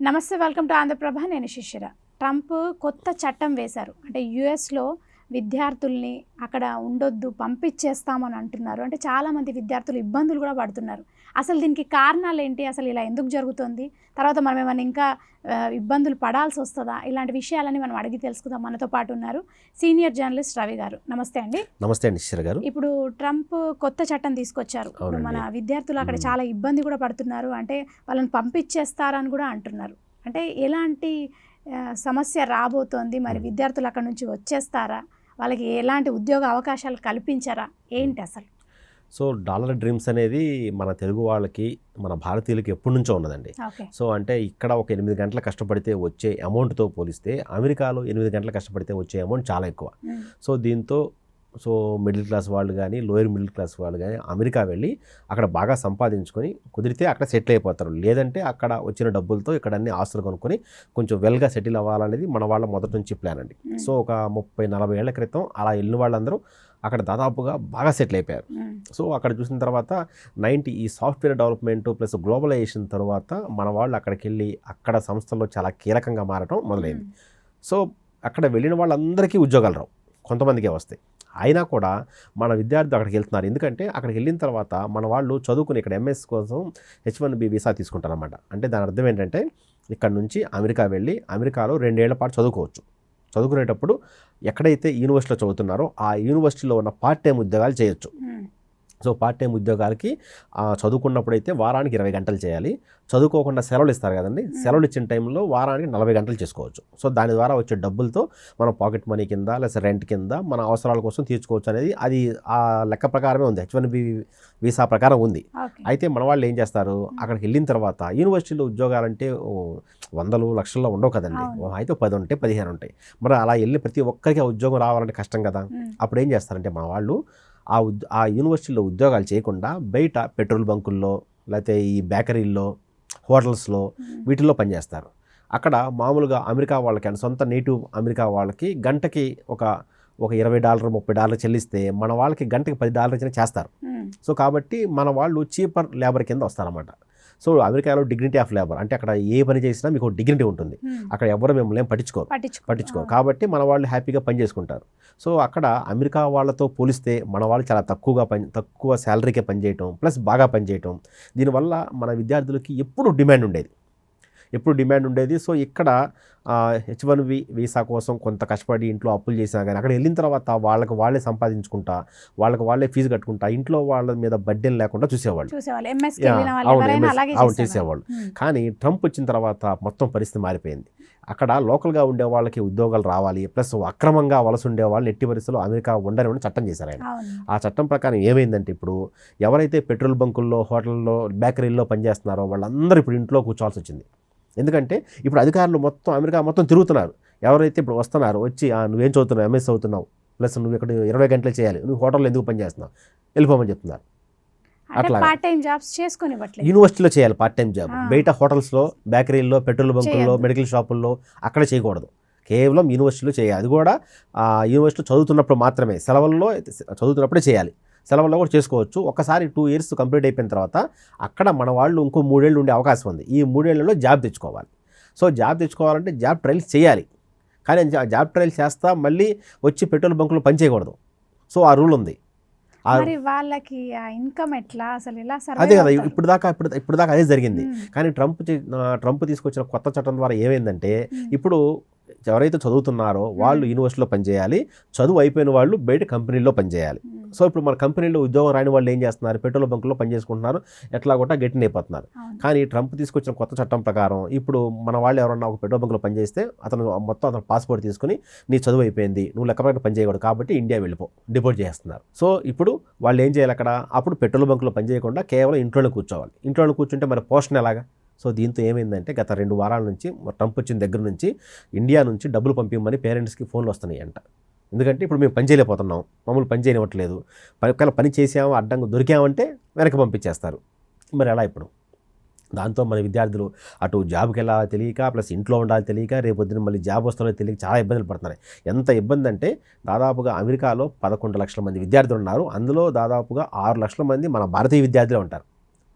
నమస్తే, welcome to Andhraprabha. నేను శిశిర. ట్రంప్ కొత్త చట్టం వేశారు. అంటే యుఎస్లో విద్యార్థుల్ని అక్కడ ఉండొద్దు, పంపించేస్తామని అంటున్నారు. అంటే చాలామంది విద్యార్థులు ఇబ్బందులు కూడా పడుతున్నారు. అసలు దీనికి కారణాలు ఏంటి? అసలు ఇలా ఎందుకు జరుగుతుంది? తర్వాత మనం ఏమైనా ఇంకా ఇబ్బందులు పడాల్సి వస్తుందా? ఇలాంటి విషయాలని మనం అడిగి తెలుసుకుందాం. మనతో పాటు ఉన్నారు సీనియర్ జర్నలిస్ట్ రవి గారు. నమస్తే అండి. నమస్తే అండి శిశిర గారు. ఇప్పుడు ట్రంప్ కొత్త చట్టం తీసుకొచ్చారు. మన విద్యార్థులు అక్కడ చాలా ఇబ్బంది కూడా పడుతున్నారు. అంటే వాళ్ళని పంపించేస్తారని కూడా అంటున్నారు. అంటే ఎలాంటి సమస్య రాబోతోంది? మరి విద్యార్థులు అక్కడ నుంచి వచ్చేస్తారా? వాళ్ళకి ఎలాంటి ఉద్యోగ అవకాశాలు కల్పించారా? ఏంటి అసలు? సో డాలర్ డ్రీమ్స్ అనేది మన తెలుగు వాళ్ళకి, మన భారతీయులకి ఎప్పటి నుంచో ఉన్నదండి. సో అంటే ఇక్కడ ఒక 8 గంటలు కష్టపడితే వచ్చే అమౌంట్తో పోలిస్తే అమెరికాలో 8 గంటలు కష్టపడితే వచ్చే అమౌంట్ చాలా ఎక్కువ. సో దీంతో మిడిల్ క్లాస్ వాళ్ళు కానీ, లోయర్ మిడిల్ క్లాస్ వాళ్ళు కానీ అమెరికా వెళ్ళి అక్కడ బాగా సంపాదించుకొని కుదిరితే అక్కడ సెటిల్ అయిపోతారు. లేదంటే అక్కడ వచ్చిన డబ్బులతో ఇక్కడ అన్ని ఆస్తులు కొనుక్కొని కొంచెం వెల్గా సెటిల్ అవ్వాలనేది మన వాళ్ళ మొదటి నుంచి ప్లాన్ అండి. సో ఒక 30-40 ఏళ్ల క్రితం అలా వెళ్ళిన వాళ్ళందరూ అక్కడ దాదాపుగా బాగా సెటిల్ అయిపోయారు. సో అక్కడ చూసిన తర్వాత ఈ సాఫ్ట్వేర్ డెవలప్మెంట్ ప్లస్ గ్లోబలైజేషన్ తర్వాత మన వాళ్ళు అక్కడికి వెళ్ళి అక్కడ సంస్థల్లో చాలా కీలకంగా మారటం మొదలైంది. సో అక్కడ వెళ్ళిన వాళ్ళందరికీ ఉద్యోగాలు రావు, కొంతమందికే వస్తాయి. అయినా కూడా మన విద్యార్థులు అక్కడికి వెళ్తున్నారు. ఎందుకంటే అక్కడికి వెళ్ళిన తర్వాత మన వాళ్ళు చదువుకుని ఇక్కడ ఎంఎస్ కోసం H1B వీసా తీసుకుంటారన్నమాట. అంటే దాని అర్థం ఏంటంటే ఇక్కడ నుంచి అమెరికా వెళ్ళి అమెరికాలో 2 ఏళ్ల పాటు చదువుకోవచ్చు. చదువుకునేటప్పుడు ఎక్కడైతే యూనివర్సిటీలో చదువుతున్నారో ఆ యూనివర్సిటీలో ఉన్న పార్ట్ టైం ఉద్యోగాలు చేయొచ్చు. సో పార్ట్ టైం ఉద్యోగాలకి చదువుకున్నప్పుడు అయితే వారానికి 20 గంటలు చేయాలి. చదువుకోకుండా సెలవులు ఇస్తారు కదండి, సెలవులు ఇచ్చిన టైంలో వారానికి 40 గంటలు చేసుకోవచ్చు. సో దాని ద్వారా వచ్చే డబ్బులతో మనం పాకెట్ మనీ కింద లేదా రెంట్ కింద మన అవసరాల కోసం తీర్చుకోవచ్చు అనేది అది ఆ లెక్క ప్రకారమే ఉంది, H1B వీసా ప్రకారం ఉంది. అయితే మన వాళ్ళు ఏం చేస్తారు, అక్కడికి వెళ్ళిన తర్వాత యూనివర్సిటీలో ఉద్యోగాలంటే వందలు లక్షల్లో ఉండవు కదండి, అయితే 10 ఉంటాయి 15 ఉంటాయి. మరి అలా వెళ్ళి ప్రతి ఒక్కరికి ఆ ఉద్యోగం రావాలంటే కష్టం కదా. అప్పుడు ఏం చేస్తారంటే మన వాళ్ళు ఆ యూనివర్సిటీలో ఉద్యోగాలు చేయకుండా బయట పెట్రోల్ బంకుల్లో లేకపోతే ఈ బేకరీల్లో, హోటల్స్లో వీటిల్లో పనిచేస్తారు. అక్కడ మామూలుగా అమెరికా వాళ్ళకి అంటే సొంత నేటివ్ అమెరికా వాళ్ళకి గంటకి ఒక $20 $30 చెల్లిస్తే మన వాళ్ళకి గంటకి $10 ఇచ్చినా చేస్తారు. సో కాబట్టి మన వాళ్ళు చీపర్ లేబర్ కింద వస్తారన్నమాట. సో అమెరికాలో డిగ్నిటీ ఆఫ్ లేబర్ అంటే అక్కడ ఏ పని చేసినా మీకు డిగ్నిటీ ఉంటుంది. అక్కడ ఎవరు మిమ్మల్ని ఏం పట్టించుకోరు. కాబట్టి మన వాళ్ళు హ్యాపీగా పని చేసుకుంటారు. సో అక్కడ అమెరికా వాళ్ళతో పోలిస్తే మన వాళ్ళు చాలా తక్కువ శాలరీకే పనిచేయటం ప్లస్ బాగా పనిచేయటం, దీనివల్ల మన విద్యార్థులకి ఎప్పుడు డిమాండ్ ఉండేది. సో ఇక్కడ H1B వీసా కోసం కొంత కష్టపడి ఇంట్లో అప్పులు చేసినా కానీ అక్కడ వెళ్ళిన తర్వాత వాళ్ళే సంపాదించుకుంటా, వాళ్ళే ఫీజు కట్టుకుంటా, ఇంట్లో వాళ్ళ మీద బడ్డెన్ లేకుండా చూసేవాళ్ళు. చేసేవాళ్ళు. కానీ ట్రంప్ వచ్చిన తర్వాత మొత్తం పరిస్థితి మారిపోయింది. అక్కడ లోకల్గా ఉండే వాళ్ళకి ఉద్యోగాలు రావాలి, ప్లస్ అక్రమంగా వలస ఉండే వాళ్ళు ఎట్టి పరిస్థితుల్లో అమెరికా ఉండని చట్టం చేశారు ఆయన. ఆ చట్టం ప్రకారం ఏమైందంటే ఇప్పుడు ఎవరైతే పెట్రోల్ బంకుల్లో, హోటల్లో, బేకరీల్లో పనిచేస్తున్నారో వాళ్ళందరూ ఇప్పుడు ఇంట్లో కూర్చోవాల్సి వచ్చింది. ఎందుకంటే ఇప్పుడు అధికారులు మొత్తం అమెరికా మొత్తం తిరుగుతున్నారు. ఎవరైతే ఇప్పుడు వస్తున్నారో వచ్చి నువ్వేం చదువుతున్నావు, ఎంఎస్ చదువుతున్నావు, ప్లస్ నువ్వు ఇక్కడ 20 గంటలు చేయాలి, నువ్వు హోటల్లో ఎందుకు పని చేస్తున్నావు, వెళ్ళిపోమని చెప్తున్నారు. అట్లా యూనివర్సిటీలో చేయాలి పార్ట్ టైం జాబ్. బయట హోటల్స్లో, బేకరీల్లో, పెట్రోల్ బంకుల్లో, మెడికల్ షాపుల్లో అక్కడ చేయకూడదు. కేవలం యూనివర్సిటీలో చేయాలి. అది కూడా యూనివర్సిటీలో చదువుతున్నప్పుడు మాత్రమే, సెలవుల్లో చదువుతున్నప్పుడే చేయాలి. సెలవుల్లో కూడా చేసుకోవచ్చు. ఒకసారి 2 years కంప్లీట్ అయిపోయిన తర్వాత అక్కడ మన వాళ్ళు ఇంకో 3 ఏళ్ళు ఉండే అవకాశం ఉంది. ఈ 3 ఏళ్లలో జాబ్ తెచ్చుకోవాలి. సో జాబ్ తెచ్చుకోవాలంటే జాబ్ ట్రయల్స్ చేయాలి. కానీ జాబ్ ట్రయల్స్ చేస్తా మళ్ళీ వచ్చి పెట్రోల్ బంకులో పని చేయకూడదు. సో ఆ రూల్ ఉంది. వాళ్ళకి ఇన్కమ్ ఎట్లా, అసలు ఎలా? అదే కదా ఇప్పుడు దాకా అదే జరిగింది. కానీ ట్రంప్ తీసుకొచ్చిన కొత్త చట్టం ద్వారా ఏమైందంటే ఇప్పుడు ఎవరైతే చదువుతున్నారో వాళ్ళు యూనివర్సిటీలో పనిచేయాలి, చదువు అయిపోయిన వాళ్ళు బయట కంపెనీల్లో పనిచేయాలి. సో ఇప్పుడు మన కంపెనీలో ఉద్యోగం రాని వాళ్ళు ఏం చేస్తున్నారు, పెట్రోల్ బంకుల్లో పనిచేసుకుంటున్నారు, ఎట్లా కూడా గట్టిన అయిపోతున్నారు. కానీ ట్రంప్ తీసుకొచ్చిన కొత్త చట్టం ప్రకారం ఇప్పుడు మన వాళ్ళు ఎవరన్నా ఒక పెట్రోల్ బంకులో పనిచేస్తే అతను పాస్పోర్ట్ తీసుకుని నీ చదువు అయిపోయింది, నువ్వు లెక్క ప్రకారం పనిచేయకూడదు కాబట్టి ఇండియా డిపోర్ట్ చేస్తున్నారు. సో ఇప్పుడు వాళ్ళు ఏం చేయాలి అక్కడ, అప్పుడు పెట్రోల్ బంకులో పనిచేయకుండా కేవలం ఇంట్లోనే కూర్చోవాలి. ఇంట్లోనే కూర్చుంటే మరి పోషణ ఎలాగా? సో దీంతో ఏమైందంటే గత 2 వారాల నుంచి ట్రంప్ వచ్చిన దగ్గర నుంచి ఇండియా నుంచి డబ్బులు పంపించమని పేరెంట్స్కి ఫోన్లు వస్తున్నాయి అంట. ఎందుకంటే ఇప్పుడు మేము పని చేయలేకపోతున్నాం, మమ్మల్ని పని చేయనివ్వట్లేదు, పని చేసాము అడ్డంగా దొరికామంటే వెనక్కి పంపించేస్తారు. మరి ఎలా ఇప్పుడు? దాంతో మన విద్యార్థులు అటు జాబ్కి వెళ్ళాలి తెలియక, ప్లస్ ఇంట్లో ఉండాలి తెలియక, రేపొద్దున మళ్ళీ జాబ్ వస్తుందో తెలియక చాలా ఇబ్బందులు పడుతున్నాయి. ఎంత ఇబ్బంది అంటే దాదాపుగా అమెరికాలో 11 లక్షల మంది విద్యార్థులు ఉన్నారు. అందులో దాదాపుగా 6 లక్షల మంది మన భారతీయ విద్యార్థులే ఉంటారు.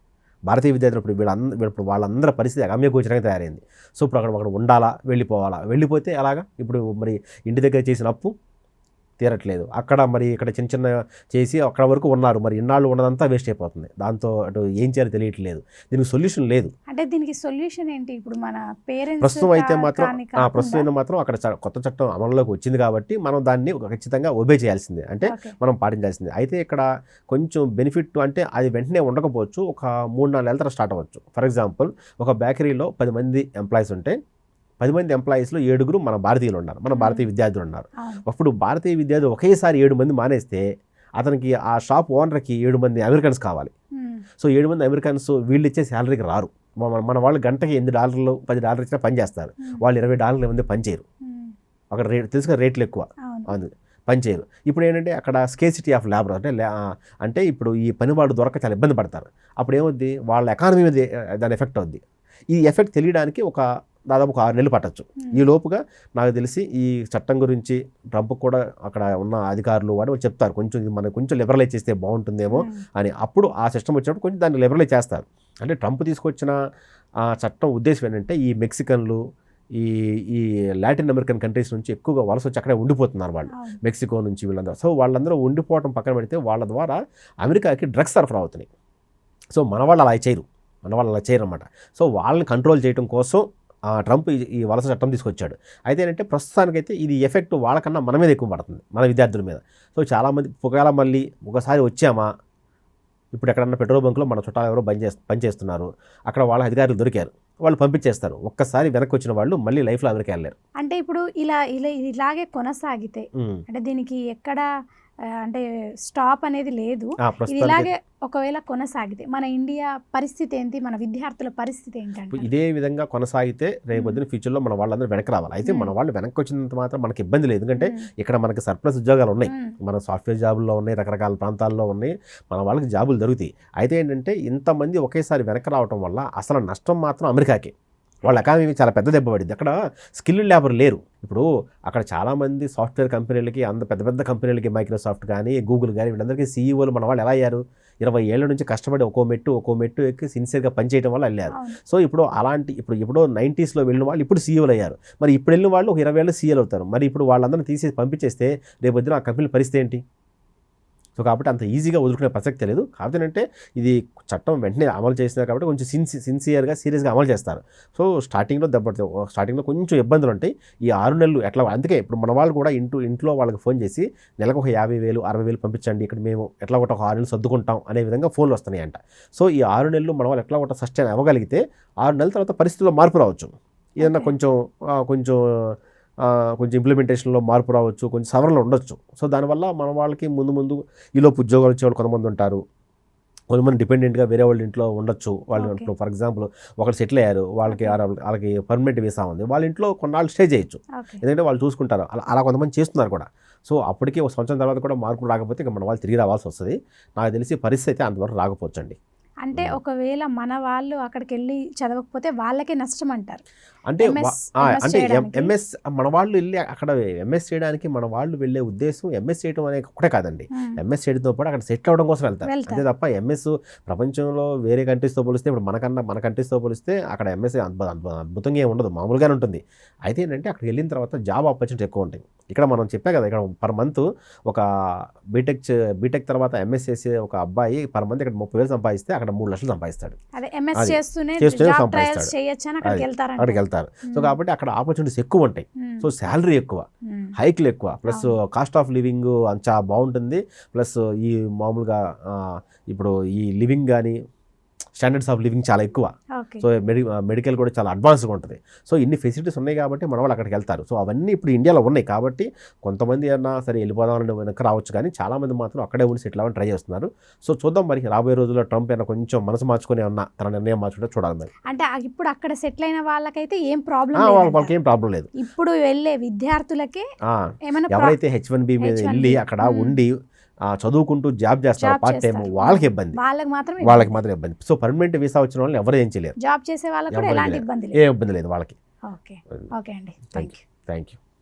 భారతీయ విద్యార్థులు ఇప్పుడు వాళ్ళందరి పరిస్థితి అగమ్యగోచరంగా తయారైంది. సో ఇప్పుడు అక్కడ ఉండాలా, వెళ్ళిపోతే ఎలాగా? ఇప్పుడు మరి ఇంటి దగ్గర చేసిన అప్పు తీరట్లేదు, అక్కడ మరి ఇక్కడ చిన్న చిన్న చేసి అక్కడ వరకు ఉన్నారు, మరి ఇన్నాళ్ళు ఉన్నదంతా వేస్ట్ అయిపోతుంది. దాంతో అటు ఏం చేయాలో తెలియట్లేదు, దీనికి సొల్యూషన్ లేదు. అంటే దీనికి సొల్యూషన్ ఏంటి? ఇప్పుడు మన పేరెంట్స్ ప్రస్తుతం అయితే మాత్రం అక్కడ కొత్త చట్టం అమల్లోకి వచ్చింది కాబట్టి మనం దాన్ని ఖచ్చితంగా ఒబే చేయాల్సిందే, అంటే మనం పాటించాల్సిందే. అయితే ఇక్కడ కొంచెం బెనిఫిట్ అంటే అది వెంటనే ఉండకపోవచ్చు, ఒక 3-4 నెలల తర్వాత స్టార్ట్ అవ్వచ్చు. ఫర్ ఎగ్జాంపుల్ ఒక బేకరీలో 10 మంది ఎంప్లాయీస్ ఉంటే 10 మంది ఎంప్లాయీస్లో 7 మన భారతీయులు ఉన్నారు, మన భారతీయ విద్యార్థులు ఉన్నారు. అప్పుడు భారతీయ విద్యార్థులు ఒకేసారి 7 మంది మానేస్తే అతనికి ఆ షాప్ ఓనర్కి 7 మంది అమెరికన్స్ కావాలి. సో 7 మంది అమెరికన్స్ వీళ్ళు ఇచ్చే శాలరీకి రారు. మన వాళ్ళు గంటకి $8 $10 ఇచ్చినా పని చేస్తారు, వాళ్ళు $20 ఏమంది పని చేయరు. అక్కడ తెలుసుగా రేట్లు ఎక్కువ, పని చేయరు. ఇప్పుడు ఏంటంటే అక్కడ స్కేసిటీ ఆఫ్ లేబర్, అంటే ఇప్పుడు ఈ పని వాళ్ళు దొరక చాలా ఇబ్బంది పడతారు. అప్పుడు ఏమవుద్ది, వాళ్ళ ఎకానమీ మీద దాని ఎఫెక్ట్ అవుద్ది. ఈ ఎఫెక్ట్ తెలియడానికి దాదాపు 6 నెలలు పట్టచ్చు. ఈ లోపుగా నాకు తెలిసి ఈ చట్టం గురించి ట్రంప్ కూడా అక్కడ ఉన్న అధికారులు వాడు చెప్తారు, కొంచెం లిబరలైజ్ చేస్తే బాగుంటుందేమో అని. అప్పుడు ఆ సిస్టమ్ వచ్చినప్పుడు కొంచెం దాన్ని లిబరలైజ్ చేస్తారు. అంటే ట్రంప్ తీసుకొచ్చిన ఆ చట్టం ఉద్దేశం ఏంటంటే ఈ మెక్సికన్లు, ఈ లాటిన్ అమెరికన్ కంట్రీస్ నుంచి ఎక్కువగా వలస వచ్చి అక్కడే ఉండిపోతున్నారు వాళ్ళు, మెక్సికో నుంచి వీళ్ళందరూ. సో వాళ్ళందరూ ఉండిపోవడం పక్కన పెడితే వాళ్ళ ద్వారా అమెరికాకి డ్రగ్స్ సరఫరా అవుతున్నాయి. సో మన వాళ్ళు అలా చేయరు అన్నమాట. సో వాళ్ళని కంట్రోల్ చేయడం కోసం ట్రంప్ ఈ వలస చట్టం తీసుకొచ్చాడు. అయితే ఏంటంటే ప్రస్తుతానికైతే ఇది ఎఫెక్ట్ వాళ్ళకన్నా మన మీద ఎక్కువ పడుతుంది, మన విద్యార్థుల మీద. సో చాలామంది ఒకవేళ మళ్ళీ ఒకసారి వచ్చామా, ఇప్పుడు ఎక్కడన్నా పెట్రోల్ బంకులో మన చుట్టాలు ఎవరో పనిచేస్తున్నారు, అక్కడ వాళ్ళ అధికారులు దొరికారు, వాళ్ళు పంపించేస్తారు. ఒక్కసారి వెనక్కి వచ్చిన వాళ్ళు మళ్ళీ లైఫ్లో అమెరికా వెళ్ళారు. అంటే ఇప్పుడు ఇలాగే కొనసాగితే అంటే దీనికి ఎక్కడ అంటే స్టాప్ అనేది లేదు, ఇలాగే ఒకవేళ కొనసాగితే మన ఇండియా పరిస్థితి ఏంటి, మన విద్యార్థుల పరిస్థితి ఏంటంటే ఇదే విధంగా కొనసాగితే రేపొద్దున ఫ్యూచర్లో మన వాళ్ళందరూ వెనక్కి రావాలి. అయితే మన వాళ్ళు వెనక్కి వచ్చినంత మాత్రం మనకి ఇబ్బంది లేదు, ఎందుకంటే ఇక్కడ మనకి సర్ప్లస్ ఉద్యోగాలు ఉన్నాయి, మన సాఫ్ట్వేర్ జాబుల్లో ఉన్నాయి, రకరకాల ప్రాంతాల్లో ఉన్నాయి, మన వాళ్ళకి జాబులు దొరుకుతాయి. అయితే ఏంటంటే ఇంతమంది ఒకేసారి వెనక్కి రావడం వల్ల అసలు నష్టం మాత్రం అమెరికాకి, వాళ్ళ ఎకానమీ చాలా పెద్ద దెబ్బ పడింది. అక్కడ స్కిల్డ్ లేబర్ లేరు. ఇప్పుడు అక్కడ చాలామంది సాఫ్ట్వేర్ కంపెనీలకి, పెద్ద పెద్ద కంపెనీలకి, మైక్రోసాఫ్ట్ కానీ గూగుల్ కానీ వీళ్ళందరికీ సీఈఓలు మన వాళ్ళు ఎలా అయ్యారు, 20 ఏళ్ల నుంచి కష్టపడి ఒక్కో మెట్టు ఎక్కి సిన్సియర్గా పనిచేయడం వల్ల వెళ్ళారు. సో ఇప్పుడు ఇప్పుడు 90sలో వెళ్ళిన వాళ్ళు ఇప్పుడు సీఈఓలు అయ్యారు. మరి ఇప్పుడు వెళ్ళిన వాళ్ళు ఒక 20 ఏళ్ళు సీఈఓలు అవుతారు. మరి ఇప్పుడు వాళ్ళందరినీ తీసేసి పంపించేస్తే రేపు వద్దున ఆ కంపెనీ పరిస్థితి ఏంటి? సో కాబట్టి అంత ఈజీగా వదులుకునే ప్రసక్తి లేదు. కాబట్టి అంటే ఇది చట్టం వెంటనే అమలు చేసినారు కాబట్టి కొంచెం సిన్సియర్గా సీరియస్గా అమలు చేస్తారు. సో స్టార్టింగ్లో కొంచెం ఇబ్బందులు ఉంటాయి. ఈ 6 నెలలు ఎట్లా, అందుకే ఇప్పుడు మన వాళ్ళు కూడా ఇంట్లో వాళ్ళకి ఫోన్ చేసి నెలకు ఒక 50,000 60,000 పంపించండి, ఇక్కడ మేము ఎట్లా ఒక 6 నెలలు సర్దుకుంటాం అనే విధంగా ఫోన్లు వస్తున్నాయంట. సో ఈ 6 నెలలు మన వాళ్ళు ఎట్లా ఒక సస్టైన్ అవ్వగలిగితే 6 నెలల తర్వాత పరిస్థితుల్లో మార్పు రావచ్చు. ఏదన్నా కొంచెం ఇంప్లిమెంటేషన్లో మార్పు రావచ్చు, కొంచెం సవరణలు ఉండొచ్చు. సో దానివల్ల మన వాళ్ళకి ముందు ఈలోపు ఉద్యోగాలు వచ్చే వాళ్ళు కొంతమంది ఉంటారు, కొంతమంది డిపెండెంట్గా వేరే వాళ్ళ ఇంట్లో ఉండొచ్చు. వాళ్ళు ఫర్ ఎగ్జాంపుల్ ఒకరు సెటిల్ అయ్యారు, వాళ్ళకి పర్మనెంట్ వీసా ఉంది, వాళ్ళ ఇంట్లో కొన్నాళ్ళు స్టే చేయొచ్చు, ఎందుకంటే వాళ్ళు చూసుకుంటారు. అలా కొంతమంది చేస్తున్నారు కూడా. సో అప్పటికి ఒక సంవత్సరం తర్వాత కూడా మార్పులు రాకపోతే ఇంకా మన వాళ్ళు తిరిగి రావాల్సి వస్తుంది. నాకు తెలిసి పరిస్థితి అయితే అంతవరకు రాకపోవచ్చండి. అంటే ఒకవేళ మన వాళ్ళు అక్కడికి వెళ్ళి చదవకపోతే వాళ్ళకే నష్టం అంటారు. అంటే ఎంఎస్ మన వాళ్ళు వెళ్ళి అక్కడ ఎంఎస్ చేయడానికి మన వాళ్ళు వెళ్ళే ఉద్దేశం ఎంఎస్ చేయడం అనేది ఒకటే కాదండి. ఎంఎస్ చేయడంతో పాటు అక్కడ సెటిల్ అవ్వడం కోసం వెళ్తారు, అంతే తప్ప ఎంఎస్ ప్రపంచంలో వేరే కంట్రీస్తో పోలిస్తే, ఇప్పుడు మన కంట్రీస్తో పోలిస్తే అక్కడ ఎంఎస్ అద్భుతంగా ఏమి ఉండదు, మామూలుగానే ఉంటుంది. అయితే ఏంటంటే అక్కడికి వెళ్ళిన తర్వాత జాబ్ ఆపర్చునిటీ ఎక్కువ ఉంటాయి. ఇక్కడ మనం చెప్పా కదా, ఇక్కడ పర్ మంత్ ఒక బీటెక్ తర్వాత ఎంఎస్ చేసే ఒక అబ్బాయి పర్ మంత్ ఇక్కడ 30,000 సంపాదిస్తే అక్కడ 3 లక్షలు సంపాదిస్తాడు. అక్కడికి వెళ్తారు. సో కాబట్టి అక్కడ ఆపర్చునిటీస్ ఎక్కువ ఉంటాయి. సో శాలరీ ఎక్కువ, హైక్లు ఎక్కువ, ప్లస్ కాస్ట్ ఆఫ్ లివింగ్ చాలా బాగుంటుంది. ప్లస్ ఈ మామూలుగా ఇప్పుడు ఈ లివింగ్ కానీ స్టాండర్డ్స్ ఆఫ్ లివింగ్ చాలా ఎక్కువ. సో మెడికల్ కూడా చాలా అడ్వాన్స్గా ఉంటుంది. సో ఇన్ని ఫెసిలిటీస్ ఉన్నాయి కాబట్టి మన వాళ్ళు అక్కడికి వెళ్తారు. సో అవన్నీ ఇప్పుడు ఇండియాలో ఉన్నాయి కాబట్టి కొంతమంది అన్నా సరే వెళ్ళిపోదామని వెనక్కి రావచ్చు, కానీ చాలామంది మాత్రం అక్కడే ఉండి సెటిల్ అవ్వని ట్రై చేస్తున్నారు. సో చూద్దాం మరి రాబోయే రోజుల్లో ట్రంప్ అయినా కొంచెం మనసు మార్చుకొని ఏమన్నా తన నిర్ణయం మార్చుకుంటే చూడాలి. మరి అంటే ఇప్పుడు అక్కడ సెటిల్ అయిన వాళ్ళకైతే ఏం ప్రాబ్లం, వాళ్ళకి ఏం ప్రాబ్లం లేదు. ఇప్పుడు వెళ్ళే విద్యార్థులకి ఎవరైతే H1B మీద వెళ్ళి అక్కడ ఉండి చదువుకుంటూ జాబ్ చేస్తారు పార్ట్ టైం, వాళ్ళకి ఇబ్బంది, వాళ్ళకి మాత్రం ఇబ్బంది. సో పర్మనెంట్ వీసా వచ్చిన వాళ్ళని ఎవరు ఏం చేయలేరు, జాబ్ చేసే వాళ్ళకి ఏ ఇబ్బంది లేదు వాళ్ళకి. ఓకే అండి, థ్యాంక్ యూ.